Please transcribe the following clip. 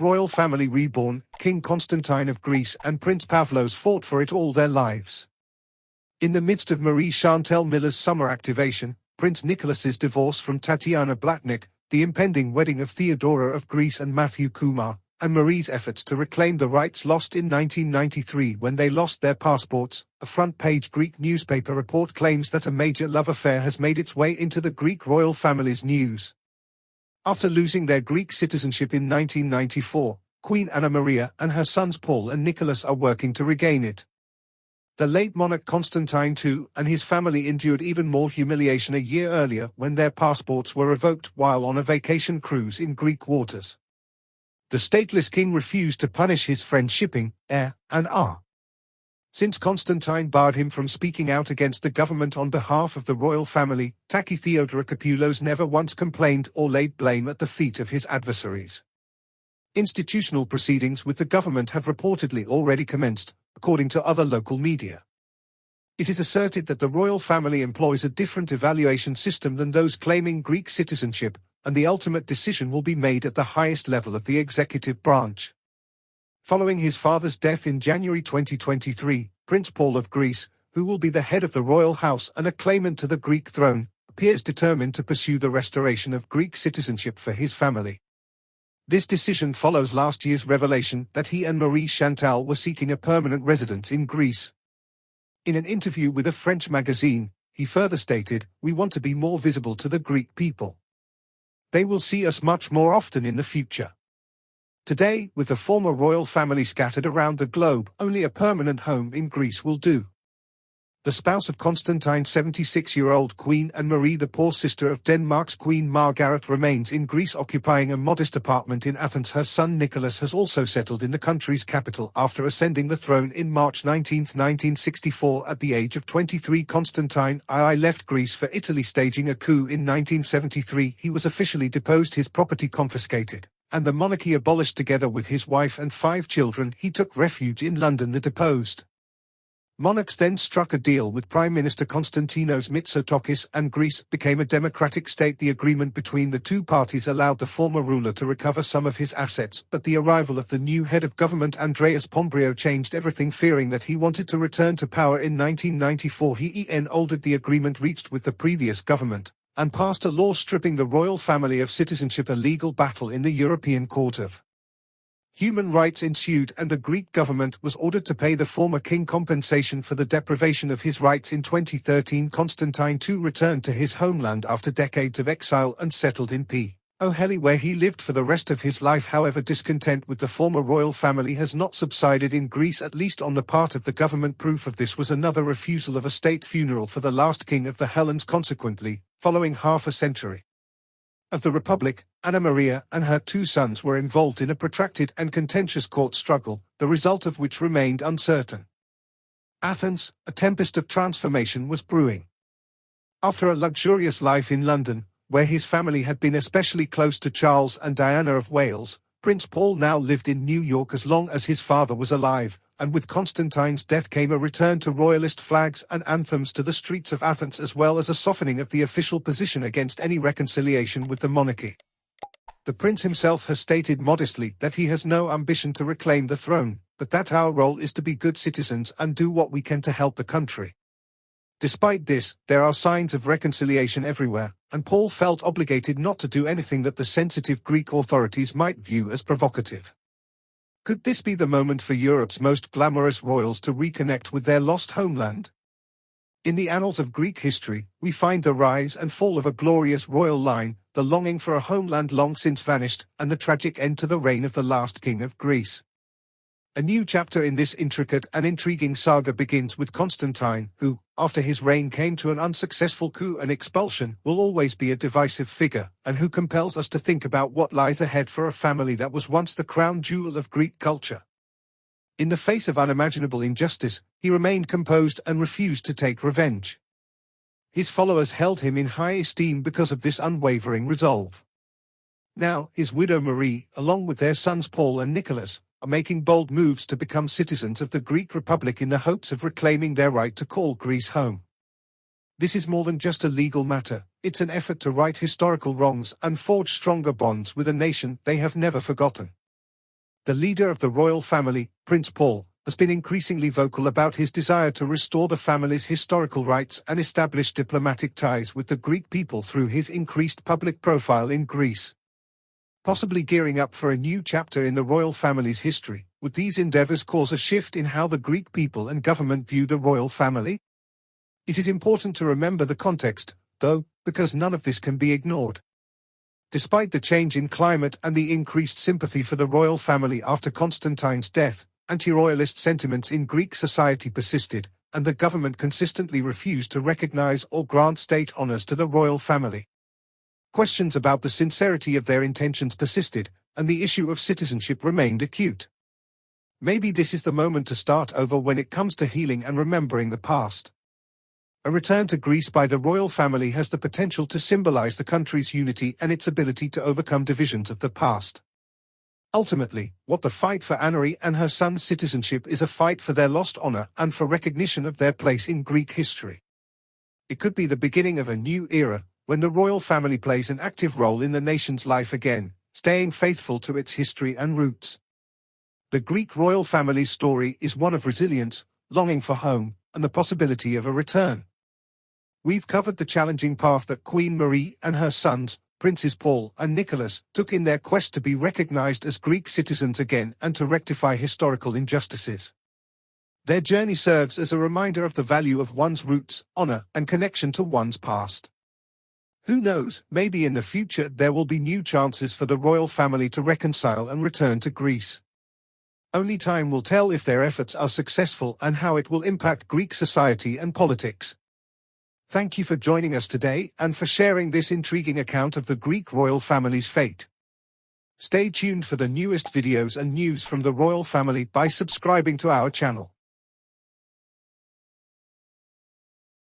royal family reborn, King Constantine of Greece and Prince Pavlos fought for it all their lives. In the midst of Marie Chantel Miller's summer activation, Prince Nicholas's divorce from Tatiana Blatnik, the impending wedding of Theodora of Greece and Matthew Kumar, and Marie's efforts to reclaim the rights lost in 1993 when they lost their passports, a front-page Greek newspaper report claims that a major love affair has made its way into the Greek royal family's news. After losing their Greek citizenship in 1994, Queen Anna Maria and her sons Paul and Nicholas are working to regain it. The late Monarch Constantine II and his family endured even more humiliation a year earlier when their passports were revoked while on a vacation cruise in Greek waters. The stateless king refused to punish his friend shipping, heir, and heir. Since Constantine barred him from speaking out against the government on behalf of the royal family, Theodora never once complained or laid blame at the feet of his adversaries. Institutional proceedings with the government have reportedly already commenced, according to other local media. It is asserted that the royal family employs a different evaluation system than those claiming Greek citizenship, and the ultimate decision will be made at the highest level of the executive branch. Following his father's death in January 2023, Prince Paul of Greece, who will be the head of the royal house and a claimant to the Greek throne, appears determined to pursue the restoration of Greek citizenship for his family. This decision follows last year's revelation that he and Marie Chantel were seeking a permanent residence in Greece. In an interview with a French magazine, he further stated, "We want to be more visible to the Greek people. They will see us much more often in the future." Today, with the former royal family scattered around the globe, only a permanent home in Greece will do. The spouse of Constantine's 76-year-old Queen Anne-Marie, the poor sister of Denmark's Queen Margaret, remains in Greece occupying a modest apartment in Athens. Her son Nicholas has also settled in the country's capital after ascending the throne in March 19, 1964 at the age of 23. Constantine II left Greece for Italy, staging a coup in 1973. He was officially deposed, his property confiscated, and the monarchy abolished. Together with his wife and 5 children, he took refuge in London. The deposed monarchs then struck a deal with Prime Minister Konstantinos Mitsotakis, and Greece became a democratic state. The agreement between the two parties allowed the former ruler to recover some of his assets, but the arrival of the new head of government, Andreas Pombrio, changed everything. Fearing that he wanted to return to power in 1994, he altered the agreement reached with the previous government, and passed a law stripping the royal family of citizenship. A legal battle in the European Court of Human Rights ensued, and the Greek government was ordered to pay the former king compensation for the deprivation of his rights. In 2013, Constantine II returned to his homeland after decades of exile and settled in Oheli, where he lived for the rest of his life. However, discontent with the former royal family has not subsided in Greece, at least on the part of the government. Proof of this was another refusal of a state funeral for the last king of the Hellenes. Consequently, following half a century of the Republic, Anna Maria and her 2 sons were involved in a protracted and contentious court struggle, the result of which remained uncertain. Athens, a tempest of transformation was brewing. After a luxurious life in London, where his family had been especially close to Charles and Diana of Wales, Prince Paul now lived in New York as long as his father was alive, and with Constantine's death came a return to royalist flags and anthems to the streets of Athens, as well as a softening of the official position against any reconciliation with the monarchy. The prince himself has stated modestly that he has no ambition to reclaim the throne, but that our role is to be good citizens and do what we can to help the country. Despite this, there are signs of reconciliation everywhere, and Paul felt obligated not to do anything that the sensitive Greek authorities might view as provocative. Could this be the moment for Europe's most glamorous royals to reconnect with their lost homeland? In the annals of Greek history, we find the rise and fall of a glorious royal line, the longing for a homeland long since vanished, and the tragic end to the reign of the last king of Greece. A new chapter in this intricate and intriguing saga begins with Constantine, who, after his reign came to an unsuccessful coup and expulsion, will always be a divisive figure, and who compels us to think about what lies ahead for a family that was once the crown jewel of Greek culture. In the face of unimaginable injustice, he remained composed and refused to take revenge. His followers held him in high esteem because of this unwavering resolve. Now, his widow Marie, along with their sons Paul and Nicholas, are making bold moves to become citizens of the Greek Republic in the hopes of reclaiming their right to call Greece home. This is more than just a legal matter, it's an effort to right historical wrongs and forge stronger bonds with a nation they have never forgotten. The leader of the royal family, Prince Paul, has been increasingly vocal about his desire to restore the family's historical rights and establish diplomatic ties with the Greek people through his increased public profile in Greece. Possibly gearing up for a new chapter in the royal family's history, would these endeavors cause a shift in how the Greek people and government view the royal family? It is important to remember the context, though, because none of this can be ignored. Despite the change in climate and the increased sympathy for the royal family after Constantine's death, anti-royalist sentiments in Greek society persisted, and the government consistently refused to recognize or grant state honors to the royal family. Questions about the sincerity of their intentions persisted, and the issue of citizenship remained acute. Maybe this is the moment to start over when it comes to healing and remembering the past. A return to Greece by the royal family has the potential to symbolize the country's unity and its ability to overcome divisions of the past. Ultimately, what the fight for Anne and her son's citizenship is a fight for their lost honor and for recognition of their place in Greek history. It could be the beginning of a new era, when the royal family plays an active role in the nation's life again, staying faithful to its history and roots. The Greek royal family's story is one of resilience, longing for home, and the possibility of a return. We've covered the challenging path that Queen Marie and her sons, Princes Paul and Nicholas, took in their quest to be recognized as Greek citizens again and to rectify historical injustices. Their journey serves as a reminder of the value of one's roots, honor, and connection to one's past. Who knows, maybe in the future there will be new chances for the royal family to reconcile and return to Greece. Only time will tell if their efforts are successful and how it will impact Greek society and politics. Thank you for joining us today and for sharing this intriguing account of the Greek royal family's fate. Stay tuned for the newest videos and news from the royal family by subscribing to our channel.